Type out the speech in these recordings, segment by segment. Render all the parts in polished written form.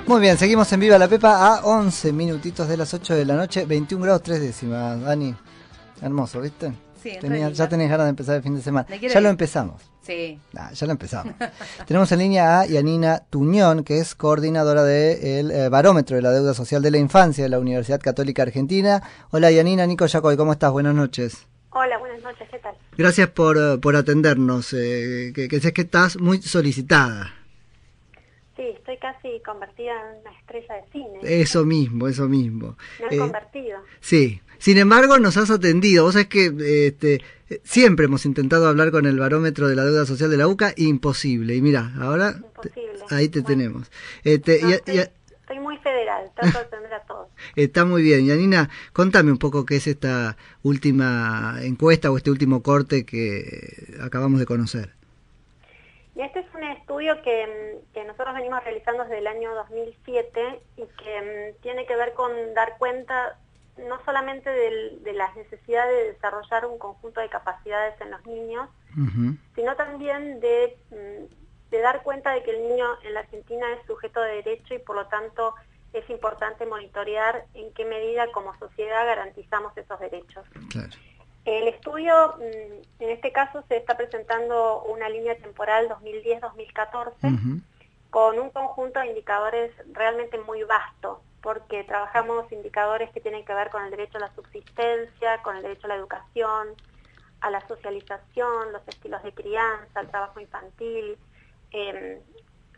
Muy bien, seguimos en Viva la Pepa a 11 minutitos de las 8 de la noche, 21 grados 3 décimas. Dani, hermoso, ¿viste? Sí, Ya tenés ganas de empezar el fin de semana. Ya lo empezamos. Sí. Ya lo empezamos. Tenemos en línea a Yanina Tuñón, que es coordinadora del Barómetro de la Deuda Social de la Infancia de la Universidad Católica Argentina. Hola Yanina, Nico Yacoy, ¿cómo estás? Buenas noches. Hola, buenas noches, ¿qué tal? Gracias por atendernos, que sé que estás muy solicitada. Sí, estoy casi convertida en una estrella de cine. Eso mismo. Me han convertido. Sí. Sin embargo, nos has atendido. Vos sabés que siempre hemos intentado hablar con el Barómetro de la Deuda Social de la UCA, imposible. Y mira, ahora ahí te tenemos. Estoy muy federal, trato de atender a todos. Está muy bien. Yanina, contame un poco qué es esta última encuesta o este último corte que acabamos de conocer. Y este es un estudio que nosotros venimos realizando desde el año 2007 y que tiene que ver con dar cuenta no solamente de las necesidades de desarrollar un conjunto de capacidades en los niños, sino también de dar cuenta de que el niño en la Argentina es sujeto de derecho y por lo tanto es importante monitorear en qué medida como sociedad garantizamos esos derechos. Claro. El estudio, en este caso, se está presentando una línea temporal 2010-2014 con un conjunto de indicadores realmente muy vasto, porque trabajamos indicadores que tienen que ver con el derecho a la subsistencia, con el derecho a la educación, a la socialización, los estilos de crianza, el trabajo infantil.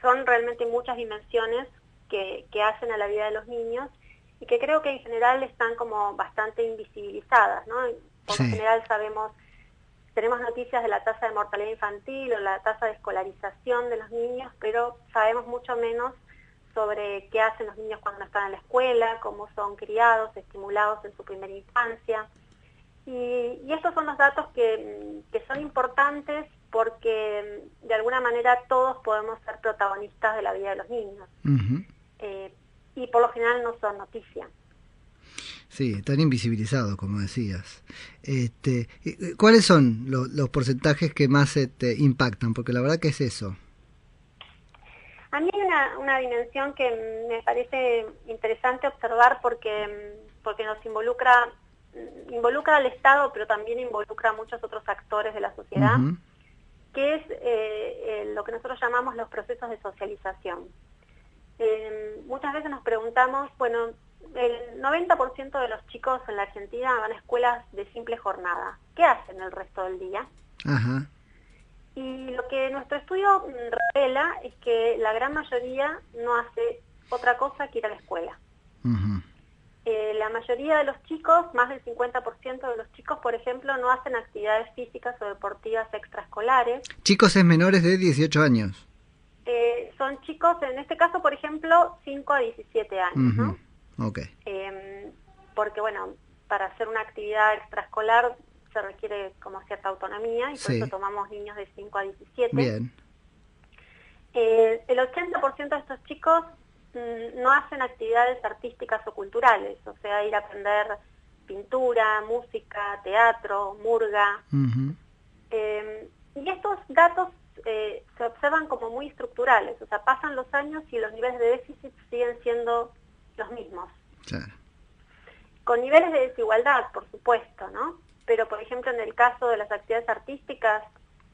Son realmente muchas dimensiones que hacen a la vida de los niños y que creo que en general están como bastante invisibilizadas, ¿no? Por lo general tenemos noticias de la tasa de mortalidad infantil o la tasa de escolarización de los niños, pero sabemos mucho menos sobre qué hacen los niños cuando están en la escuela, cómo son criados, estimulados en su primera infancia. Y estos son los datos que son importantes porque de alguna manera todos podemos ser protagonistas de la vida de los niños. Y por lo general no son noticias. Sí, están invisibilizados, como decías. ¿Cuáles son los porcentajes que más impactan? Porque la verdad que es eso. A mí hay una dimensión que me parece interesante observar porque nos involucra al Estado, pero también involucra a muchos otros actores de la sociedad, que es lo que nosotros llamamos los procesos de socialización. Muchas veces nos preguntamos, bueno, el 90% de los chicos en la Argentina van a escuelas de simple jornada. ¿Qué hacen el resto del día? Ajá. Y lo que nuestro estudio revela es que la gran mayoría no hace otra cosa que ir a la escuela. La mayoría de los chicos, más del 50% de los chicos, por ejemplo, no hacen actividades físicas o deportivas extraescolares. Chicos es menores de 18 años. Son chicos, en este caso, por ejemplo, 5 a 17 años, ¿no? Okay. Porque, bueno, para hacer una actividad extraescolar se requiere como cierta autonomía y por eso tomamos niños de 5 a 17. Bien. El 80% de estos chicos no hacen actividades artísticas o culturales, o sea, ir a aprender pintura, música, teatro, murga. Y estos datos se observan como muy estructurales, o sea, pasan los años y los niveles de déficit siguen siendo los mismos. Claro. Con niveles de desigualdad, por supuesto, ¿no? Pero, por ejemplo, en el caso de las actividades artísticas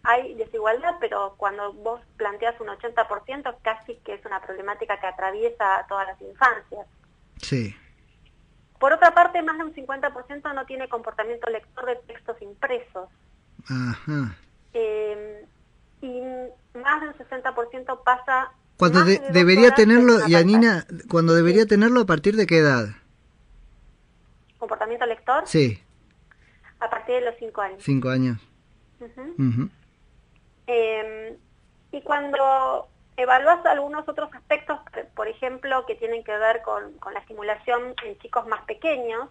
hay desigualdad, pero cuando vos planteas un 80%, casi que es una problemática que atraviesa a todas las infancias. Sí. Por otra parte, más de un 50% no tiene comportamiento lector de textos impresos. Ajá. Y más del 60% pasa... Cuando debería tenerlo, Yanina, cuando debería tenerlo, ¿a partir de qué edad? ¿Comportamiento lector? Sí. A partir de los 5 años. 5 años. Y cuando evalúas algunos otros aspectos, por ejemplo, que tienen que ver con la estimulación en chicos más pequeños,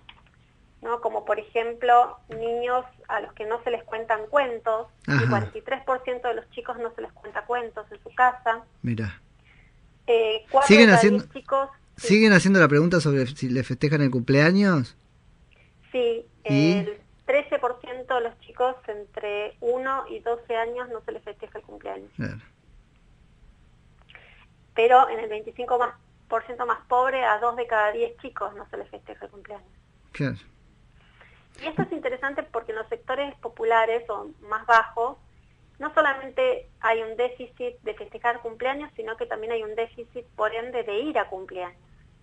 ¿no? Como por ejemplo niños a los que no se les cuentan cuentos, el 43% de los chicos no se les cuenta cuentos en su casa. Mira. 4 ¿Siguen de cada haciendo 10 chicos... ¿Siguen haciendo la pregunta sobre si le festejan el cumpleaños? Sí, el 13% de los chicos entre 1 y 12 años no se les festeja el cumpleaños. Claro. Pero en el 25% 10% más pobre, a 2 de cada 10 chicos no se les festeja el cumpleaños. Claro. Y esto es interesante porque en los sectores populares o más bajos, no solamente hay un déficit de festejar cumpleaños, sino que también hay un déficit, por ende, de ir a cumpleaños.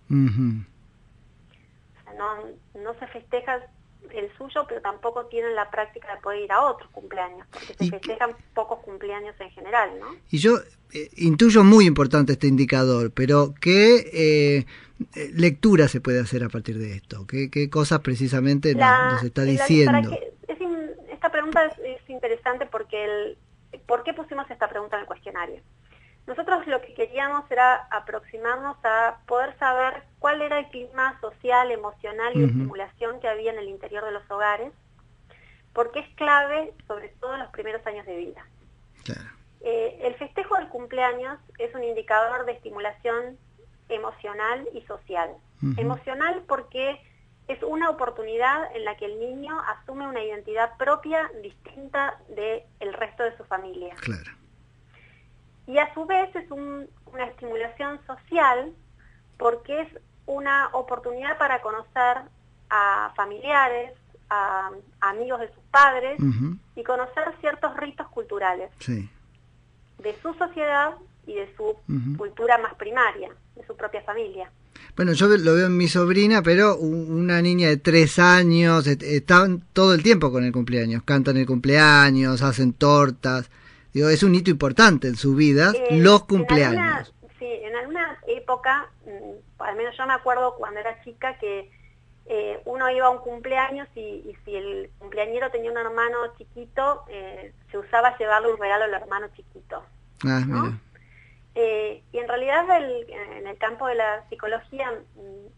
Uh-huh. O sea, no se festeja el suyo, pero tampoco tienen la práctica de poder ir a otros cumpleaños, porque se festejan pocos cumpleaños en general, ¿no? Y yo intuyo muy importante este indicador, pero ¿qué lectura se puede hacer a partir de esto? ¿Qué cosas precisamente nos está diciendo? Esta pregunta es interesante porque ¿por qué pusimos esta pregunta en el cuestionario? Nosotros lo que queríamos era aproximarnos a poder saber cuál era el clima social, emocional y de estimulación que había en el interior de los hogares, porque es clave, sobre todo en los primeros años de vida. Claro. El festejo del cumpleaños es un indicador de estimulación emocional y social. Emocional porque es una oportunidad en la que el niño asume una identidad propia distinta del resto de su familia. Claro. Y a su vez es una estimulación social porque es una oportunidad para conocer a familiares, a amigos de sus padres y conocer ciertos ritos culturales de su sociedad y de su cultura más primaria, de su propia familia. Bueno, yo lo veo en mi sobrina, pero una niña de 3 años, están todo el tiempo con el cumpleaños, cantan el cumpleaños, hacen tortas. Digo, es un hito importante en su vida, los cumpleaños. En alguna época, al menos yo me acuerdo cuando era chica que uno iba a un cumpleaños y si el cumpleañero tenía un hermano chiquito, se usaba llevarle un regalo al hermano chiquito. Ah, ¿no? mira. Y en realidad en el campo de la psicología,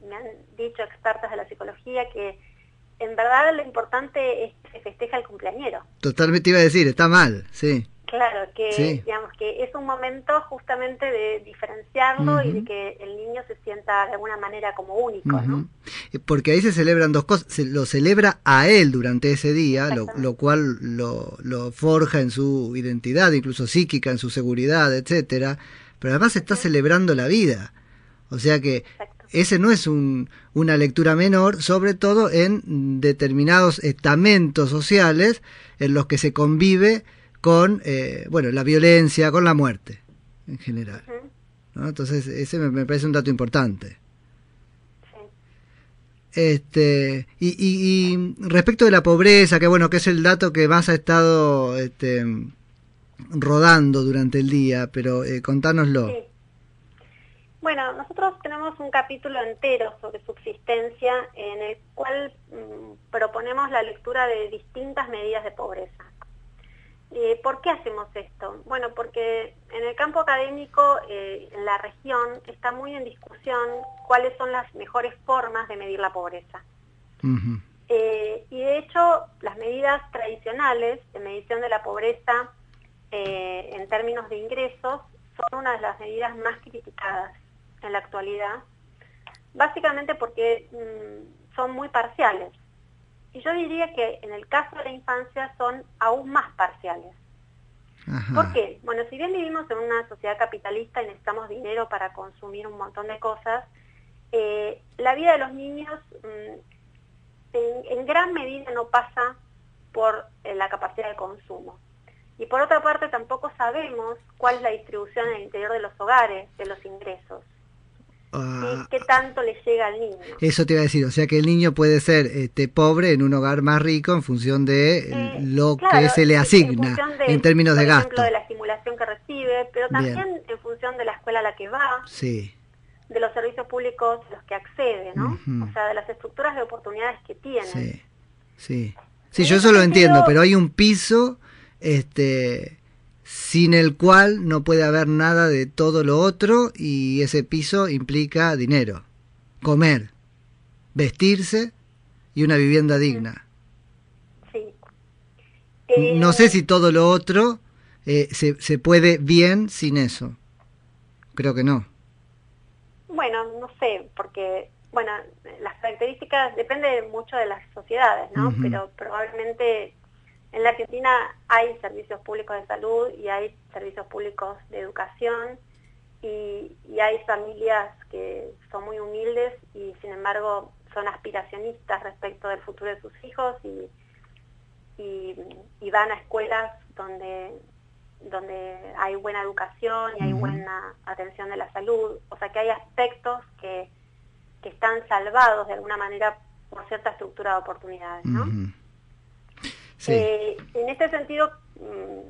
me han dicho expertas de la psicología que en verdad lo importante es que se festeja el cumpleañero. Totalmente iba a decir, está mal, sí. Claro, que digamos que es un momento justamente de diferenciarlo y de que el niño se sienta de alguna manera como único, ¿no? Porque ahí se celebran dos cosas, lo celebra a él durante ese día, lo cual lo forja en su identidad, incluso psíquica, en su seguridad, etcétera, pero además está celebrando la vida, o sea que ese no es una lectura menor, sobre todo en determinados estamentos sociales en los que se convive con la violencia, con la muerte en general, ¿no? Entonces ese me parece un dato importante. Y respecto de la pobreza, que es el dato que más ha estado rodando durante el día, pero contánoslo. Sí. Bueno, nosotros tenemos un capítulo entero sobre subsistencia en el cual proponemos la lectura de distintas medidas de pobreza. ¿Por qué hacemos esto? Bueno, porque en el campo académico, en la región, está muy en discusión cuáles son las mejores formas de medir la pobreza. Y de hecho, las medidas tradicionales de medición de la pobreza en términos de ingresos son una de las medidas más criticadas en la actualidad, básicamente porque son muy parciales. Y yo diría que en el caso de la infancia son aún más parciales. ¿Por qué? Bueno, si bien vivimos en una sociedad capitalista y necesitamos dinero para consumir un montón de cosas, la vida de los niños en gran medida no pasa por la capacidad de consumo. Y por otra parte tampoco sabemos cuál es la distribución en el interior de los hogares, de los ingresos. ¿Qué tanto le llega al niño? Eso te iba a decir, o sea que el niño puede ser pobre en un hogar más rico en función de lo que se le asigna en términos de gasto. Por ejemplo, de la estimulación que recibe, pero también en función de la escuela a la que va, de los servicios públicos a los que accede, ¿no? O sea, de las estructuras de oportunidades que tiene. Sí, yo eso lo entiendo, pero hay un piso sin el cual no puede haber nada de todo lo otro, y ese piso implica dinero, comer, vestirse y una vivienda digna. No sé si todo lo otro se puede bien sin eso. Creo que no. Bueno, no sé, porque las características depende mucho de las sociedades, ¿no? Pero probablemente en la Argentina hay servicios públicos de salud y hay servicios públicos de educación y hay familias que son muy humildes y sin embargo son aspiracionistas respecto del futuro de sus hijos y van a escuelas donde hay buena educación y hay buena atención de la salud, o sea que hay aspectos que están salvados de alguna manera por cierta estructura de oportunidades, ¿no? Sí. En este sentido,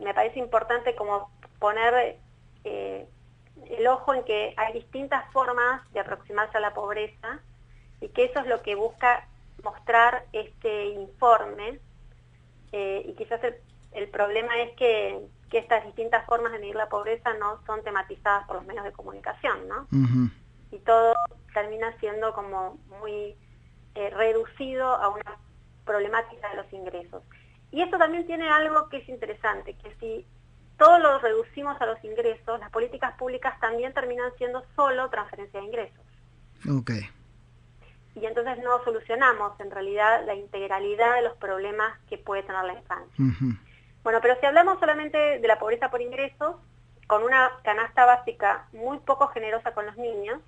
me parece importante como poner el ojo en que hay distintas formas de aproximarse a la pobreza y que eso es lo que busca mostrar este informe, y quizás el problema es que estas distintas formas de medir la pobreza no son tematizadas por los medios de comunicación, ¿no? Y todo termina siendo como muy reducido a una problemática de los ingresos. Y esto también tiene algo que es interesante, que si todo lo reducimos a los ingresos, las políticas públicas también terminan siendo solo transferencia de ingresos. Okay. Y entonces no solucionamos en realidad la integralidad de los problemas que puede tener la infancia. Bueno, pero si hablamos solamente de la pobreza por ingresos, con una canasta básica muy poco generosa con los niños,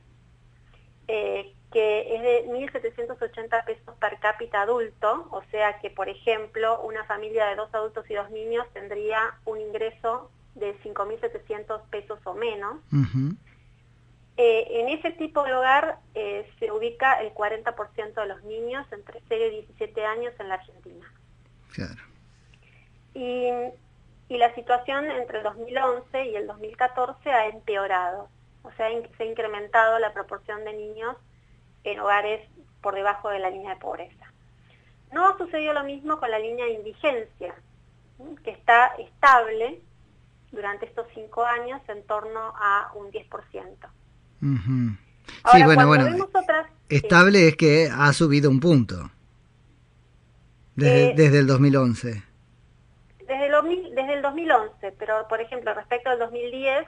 que es de 1.780 pesos per cápita adulto, o sea que, por ejemplo, una familia de 2 adultos y 2 niños tendría un ingreso de 5.700 pesos o menos. En ese tipo de hogar se ubica el 40% de los niños entre 0 y 17 años en la Argentina. Claro. Y la situación entre el 2011 y el 2014 ha empeorado. O sea, se ha incrementado la proporción de niños en hogares por debajo de la línea de pobreza. No ha sucedido lo mismo con la línea de indigencia, que está estable durante estos 5 años en torno a un 10%. Ahora, sí, bueno, vemos otras, estable es que ha subido un punto desde el 2011. Desde el 2011, pero por ejemplo respecto al 2010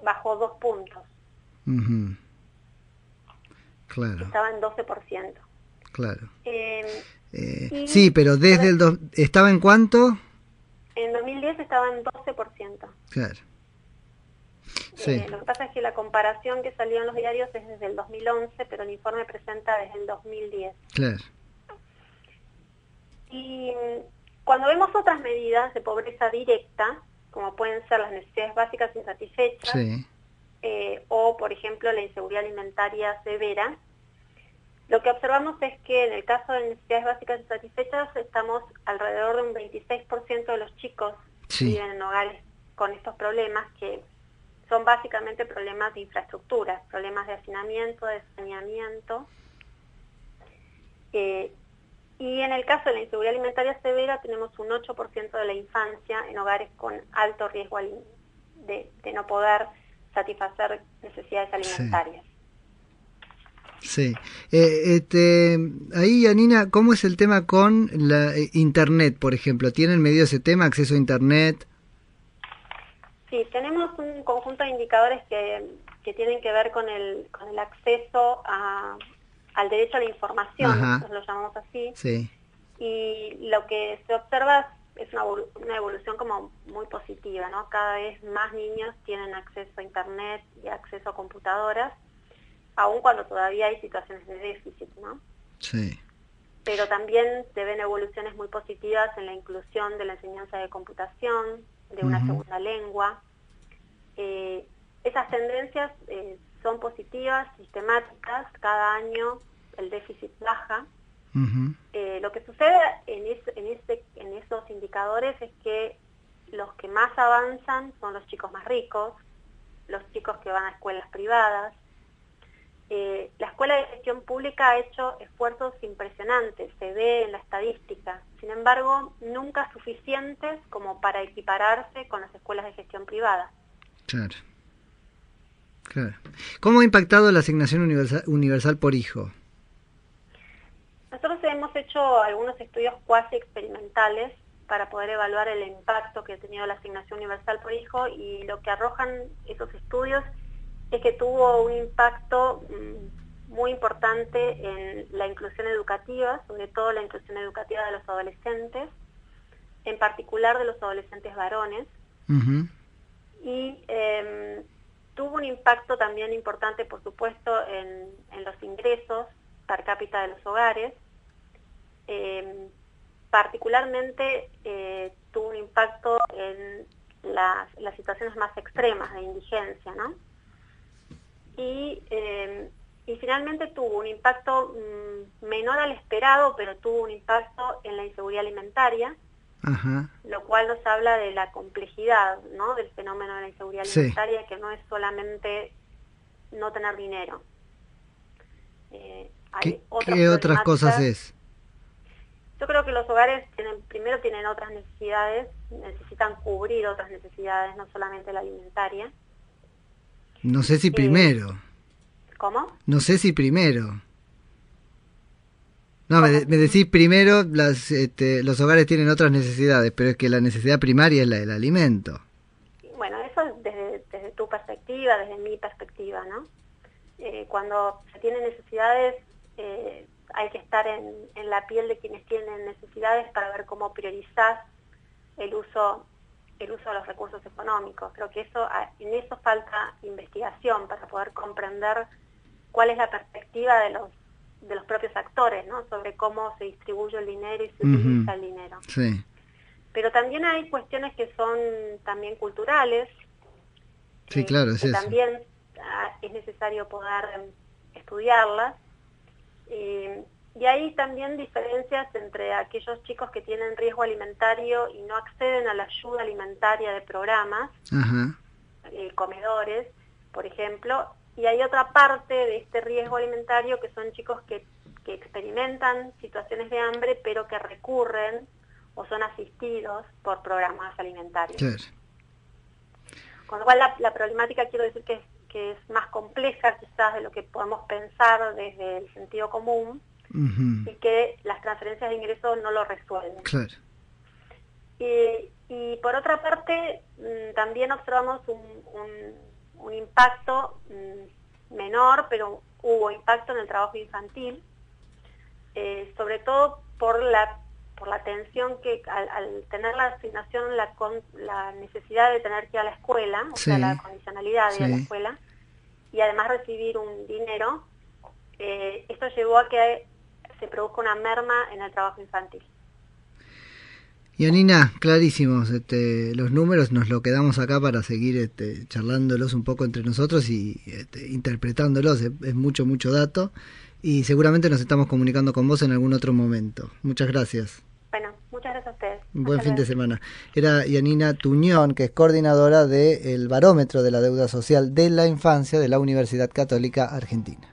bajó 2 puntos. Claro. Estaba en 12%. Claro. Sí, pero desde ¿estaba en cuánto? En 2010 estaba en 12%. Claro. Sí. Lo que pasa es que la comparación que salió en los diarios es desde el 2011, pero el informe presenta desde el 2010. Claro. Y cuando vemos otras medidas de pobreza directa, como pueden ser las necesidades básicas insatisfechas, sí. O por ejemplo la inseguridad alimentaria severa, lo que observamos es que en el caso de necesidades básicas insatisfechas estamos alrededor de un 26% de los chicos que viven en hogares con estos problemas, que son básicamente problemas de infraestructura, problemas de hacinamiento, de saneamiento. Y en el caso de la inseguridad alimentaria severa tenemos un 8% de la infancia en hogares con alto riesgo de no poder satisfacer necesidades alimentarias. Sí. Ahí, Janina, ¿cómo es el tema con la Internet, por ejemplo? ¿Tienen medido ese tema, acceso a Internet? Sí, tenemos un conjunto de indicadores que tienen que ver con el acceso al derecho a la información, nosotros lo llamamos así. Sí. Y lo que se observa es una evolución como muy positiva, ¿no? Cada vez más niños tienen acceso a Internet y acceso a computadoras, aun cuando todavía hay situaciones de déficit, ¿no? Sí. Pero también se ven evoluciones muy positivas en la inclusión de la enseñanza de computación, de una segunda lengua. Esas tendencias son positivas, sistemáticas, cada año el déficit baja. Lo que sucede en esos indicadores es que los que más avanzan son los chicos más ricos, los chicos que van a escuelas privadas. La Escuela de Gestión Pública ha hecho esfuerzos impresionantes, se ve en la estadística, sin embargo, nunca suficientes como para equipararse con las escuelas de gestión privada. Claro. Claro. ¿Cómo ha impactado la asignación universal por hijo? Nosotros hemos hecho algunos estudios cuasi experimentales para poder evaluar el impacto que ha tenido la asignación universal por hijo, y lo que arrojan esos estudios es que tuvo un impacto muy importante en la inclusión educativa, sobre todo la inclusión educativa de los adolescentes, en particular de los adolescentes varones, y tuvo un impacto también importante, por supuesto, en los ingresos per cápita de los hogares. Particularmente tuvo un impacto en las situaciones más extremas de indigencia, ¿no? Y finalmente tuvo un impacto menor al esperado, pero tuvo un impacto en la inseguridad alimentaria, Ajá. lo cual nos habla de la complejidad, ¿no?, del fenómeno de la inseguridad alimentaria, que no es solamente no tener dinero. ¿Qué otras cosas es? Yo creo que los hogares primero tienen otras necesidades, necesitan cubrir otras necesidades, no solamente la alimentaria. No sé si primero. ¿Cómo? No sé si primero. No, me decís primero, los hogares tienen otras necesidades, pero es que la necesidad primaria es la del alimento. Bueno, eso es desde tu perspectiva, desde mi perspectiva, ¿no? Cuando se tienen necesidades, hay que estar en la piel de quienes tienen necesidades para ver cómo priorizás el uso de los recursos económicos. Creo que en eso falta investigación para poder comprender cuál es la perspectiva de los propios actores, ¿no?, sobre cómo se distribuye el dinero y se utiliza el dinero. Sí. Pero también hay cuestiones que son también culturales. Sí, claro, es que eso. también es necesario poder estudiarlas. Y hay también diferencias entre aquellos chicos que tienen riesgo alimentario y no acceden a la ayuda alimentaria de programas, Ajá. Comedores, por ejemplo, y hay otra parte de este riesgo alimentario que son chicos que experimentan situaciones de hambre, pero que recurren o son asistidos por programas alimentarios. Claro. Con lo cual la problemática, quiero decir que es más compleja quizás de lo que podemos pensar desde el sentido común, y que las transferencias de ingresos no lo resuelven. Claro. Y por otra parte, también observamos un impacto menor, pero hubo impacto en el trabajo infantil, sobre todo por la tensión que al tener la asignación, la necesidad de tener que ir a la escuela, o sea, la condicionalidad de ir a la escuela, y además recibir un dinero, esto llevó a que se produzca una merma en el trabajo infantil. Yanina, clarísimos, los números nos lo quedamos acá para seguir charlándolos un poco entre nosotros y interpretándolos, es mucho dato, y seguramente nos estamos comunicando con vos en algún otro momento. Muchas gracias. Bueno, muchas gracias a ustedes. Buen fin de semana. Era Yanina Tuñón, que es coordinadora del Barómetro de la Deuda Social de la Infancia de la Universidad Católica Argentina.